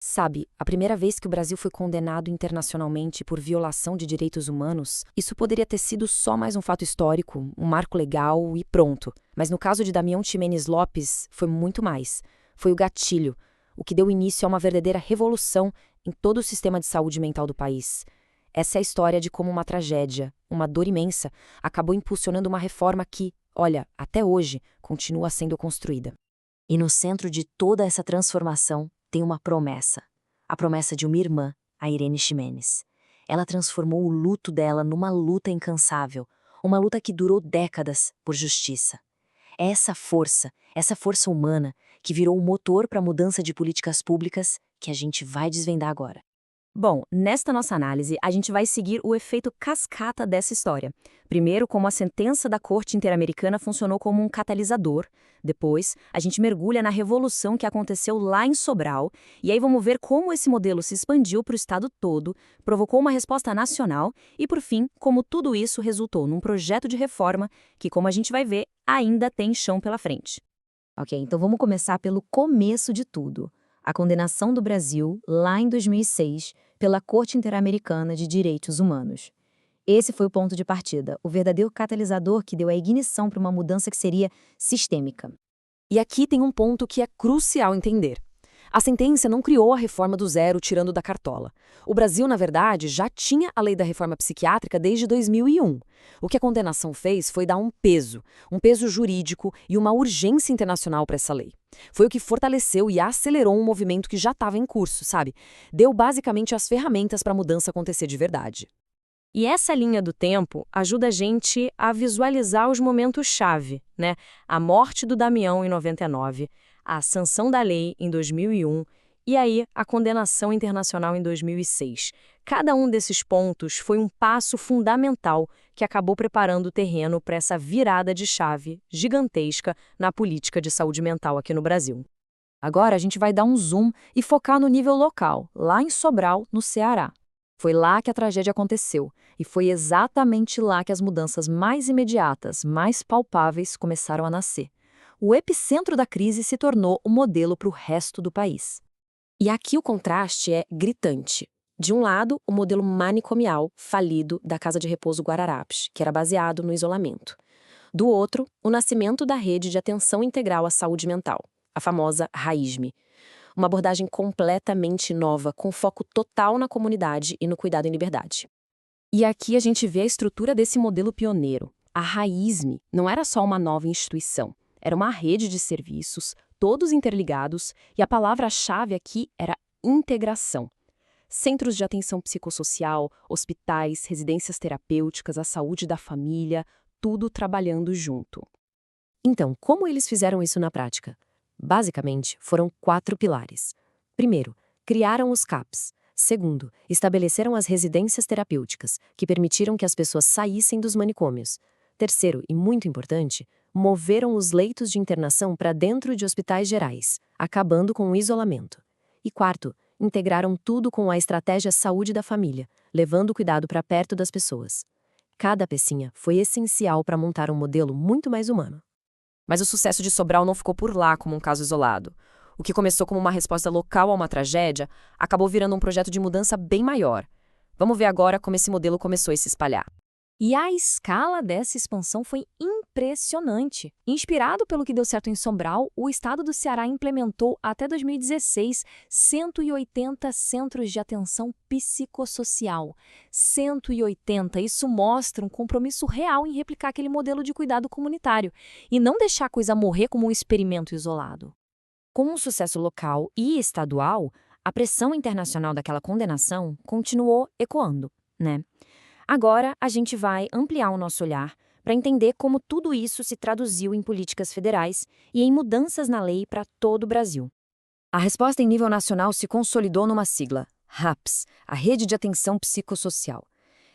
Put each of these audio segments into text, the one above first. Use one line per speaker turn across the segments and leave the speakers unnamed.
Sabe, a primeira vez que o Brasil foi condenado internacionalmente por violação de direitos humanos, isso poderia ter sido só mais um fato histórico, um marco legal e pronto. Mas no caso de Damião Ximenes Lopes, foi muito mais. Foi o gatilho, o que deu início a uma verdadeira revolução em todo o sistema de saúde mental do país. Essa é a história de como uma tragédia, uma dor imensa, acabou impulsionando uma reforma que, olha, até hoje, continua sendo construída.
E no centro de toda essa transformação tem uma promessa. A promessa de uma irmã, a Irene Ximenes. Ela transformou o luto dela numa luta incansável, uma luta que durou décadas por justiça. É essa força humana, que virou o motor para a mudança de políticas públicas que a gente vai desvendar agora.
Bom, nesta nossa análise, a gente vai seguir o efeito cascata dessa história. Primeiro, como a sentença da Corte Interamericana funcionou como um catalisador. Depois, a gente mergulha na revolução que aconteceu lá em Sobral. E aí vamos ver como esse modelo se expandiu para o estado todo, provocou uma resposta nacional e, por fim, como tudo isso resultou num projeto de reforma que, como a gente vai ver, ainda tem chão pela frente.
Ok, então vamos começar pelo começo de tudo. A condenação do Brasil, lá em 2006, pela Corte Interamericana de Direitos Humanos. Esse foi o ponto de partida, o verdadeiro catalisador que deu a ignição para uma mudança que seria sistêmica.
E aqui tem um ponto que é crucial entender. A sentença não criou a reforma do zero tirando da cartola. O Brasil, na verdade, já tinha a lei da reforma psiquiátrica desde 2001. O que a condenação fez foi dar um peso jurídico e uma urgência internacional para essa lei. Foi o que fortaleceu e acelerou um movimento que já estava em curso, sabe? Deu basicamente as ferramentas para a mudança acontecer de verdade. E essa linha do tempo ajuda a gente a visualizar os momentos-chave, né? A morte do Damião em 99, a sanção da lei em 2001 e aí a condenação internacional em 2006. Cada um desses pontos foi um passo fundamental que acabou preparando o terreno para essa virada de chave gigantesca na política de saúde mental aqui no Brasil. Agora a gente vai dar um zoom e focar no nível local, lá em Sobral, no Ceará. Foi lá que a tragédia aconteceu, e foi exatamente lá que as mudanças mais imediatas, mais palpáveis começaram a nascer. O epicentro da crise se tornou o modelo para o resto do país. E aqui o contraste é gritante. De um lado, o modelo manicomial, falido, da Casa de Repouso Guararapes, que era baseado no isolamento. Do outro, o nascimento da Rede de Atenção Integral à Saúde Mental, a famosa RAISME. Uma abordagem completamente nova, com foco total na comunidade e no cuidado em liberdade. E aqui a gente vê a estrutura desse modelo pioneiro. A RAISME não era só uma nova instituição, era uma rede de serviços, todos interligados, e a palavra-chave aqui era integração. Centros de atenção psicossocial, hospitais, residências terapêuticas, a saúde da família, tudo trabalhando junto.
Então, como eles fizeram isso na prática? Basicamente, foram 4 pilares. Primeiro, criaram os CAPs. Segundo, estabeleceram as residências terapêuticas, que permitiram que as pessoas saíssem dos manicômios. Terceiro, e muito importante, moveram os leitos de internação para dentro de hospitais gerais, acabando com o isolamento. E quarto, integraram tudo com a estratégia saúde da família, levando o cuidado para perto das pessoas. Cada pecinha foi essencial para montar um modelo muito mais humano.
Mas o sucesso de Sobral não ficou por lá como um caso isolado. O que começou como uma resposta local a uma tragédia acabou virando um projeto de mudança bem maior. Vamos ver agora como esse modelo começou a se espalhar.
E a escala dessa expansão foi impressionante. Inspirado pelo que deu certo em Sobral, o estado do Ceará implementou até 2016 180 centros de atenção psicossocial. 180, isso mostra um compromisso real em replicar aquele modelo de cuidado comunitário e não deixar a coisa morrer como um experimento isolado.
Com o sucesso local e estadual, a pressão internacional daquela condenação continuou ecoando, né? Agora, a gente vai ampliar o nosso olhar para entender como tudo isso se traduziu em políticas federais e em mudanças na lei para todo o Brasil. A resposta em nível nacional se consolidou numa sigla, RAPS, a Rede de Atenção Psicossocial.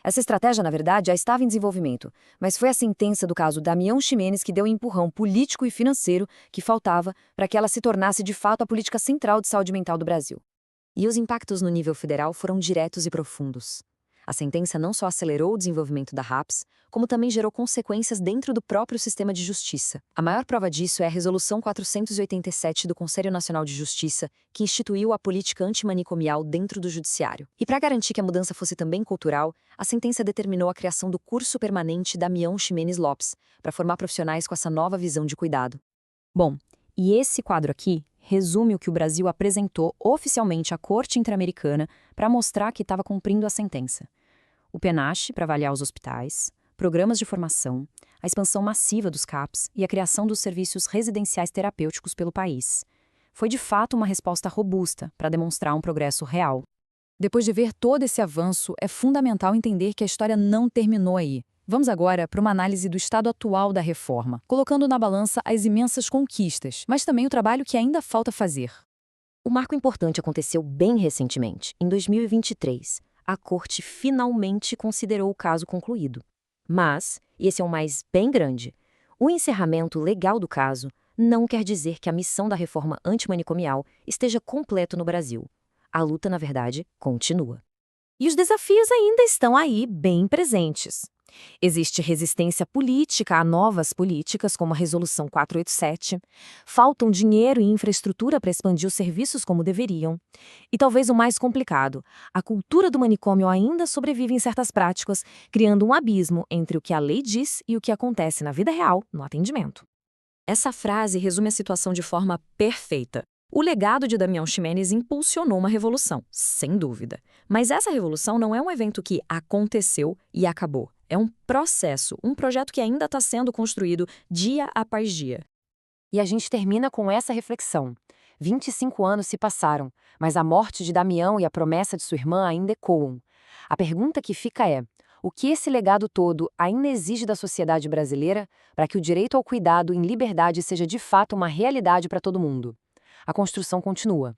Essa estratégia, na verdade, já estava em desenvolvimento, mas foi a sentença do caso Damião Ximenes que deu o empurrão político e financeiro que faltava para que ela se tornasse de fato a política central de saúde mental do Brasil. E os impactos no nível federal foram diretos e profundos. A sentença não só acelerou o desenvolvimento da RAPS, como também gerou consequências dentro do próprio sistema de justiça. A maior prova disso é a Resolução 487 do Conselho Nacional de Justiça, que instituiu a política antimanicomial dentro do judiciário. E para garantir que a mudança fosse também cultural, a sentença determinou a criação do curso permanente Damião Ximenes Lopes, para formar profissionais com essa nova visão de cuidado.
Bom, e esse quadro aqui resume o que o Brasil apresentou oficialmente à Corte Interamericana para mostrar que estava cumprindo a sentença. O PENASH para avaliar os hospitais, programas de formação, a expansão massiva dos CAPs e a criação dos serviços residenciais terapêuticos pelo país. Foi de fato uma resposta robusta para demonstrar um progresso real. Depois de ver todo esse avanço, é fundamental entender que a história não terminou aí. Vamos agora para uma análise do estado atual da reforma, colocando na balança as imensas conquistas, mas também o trabalho que ainda falta fazer.
O marco importante aconteceu bem recentemente, em 2023. A Corte finalmente considerou o caso concluído. Mas, e esse é o mais bem grande, o encerramento legal do caso não quer dizer que a missão da reforma antimanicomial esteja completa no Brasil. A luta, na verdade, continua.
E os desafios ainda estão aí bem presentes. Existe resistência política a novas políticas, como a Resolução 487, faltam dinheiro e infraestrutura para expandir os serviços como deveriam. E talvez o mais complicado, a cultura do manicômio ainda sobrevive em certas práticas, criando um abismo entre o que a lei diz e o que acontece na vida real, no atendimento.
Essa frase resume a situação de forma perfeita. O legado de Damião Ximenes impulsionou uma revolução, sem dúvida. Mas essa revolução não é um evento que aconteceu e acabou. É um processo, um projeto que ainda está sendo construído dia após dia.
E a gente termina com essa reflexão. 25 anos se passaram, mas a morte de Damião e a promessa de sua irmã ainda ecoam. A pergunta que fica é: o que esse legado todo ainda exige da sociedade brasileira para que o direito ao cuidado em liberdade seja de fato uma realidade para todo mundo? A construção continua.